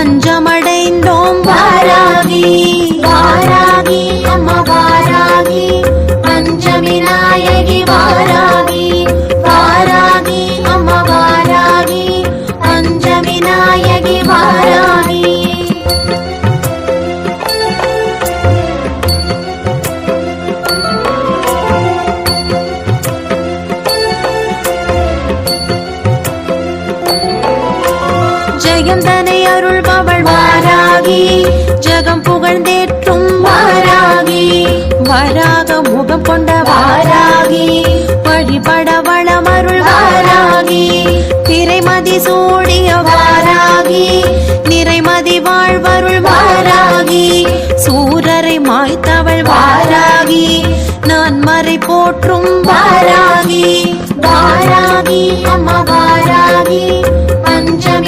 பஞ்சமடைந்தோம் வாராகி வாராகி அம்மா வாராகி பஞ்சமி நாயகி வாராகி வாராகி அம்மா வாராகி பஞ்சமி நாயகி வாராகி ஜெயம் தனை அருள்பவள் வாராகி ஜகம் புகழ்ந்தேற்றும் வாராகி வராக முகம் கொண்ட வாராகி வழிபட வளமருள் வாராகி திரைமதி சூடிய வாராகி நிறைமதி வாழ்வருள் வாராகி சூரரை மாய்த்தவள் வாராகி நான் மறை போற்றும் வாராகி வாராகி அம்மா வாராகி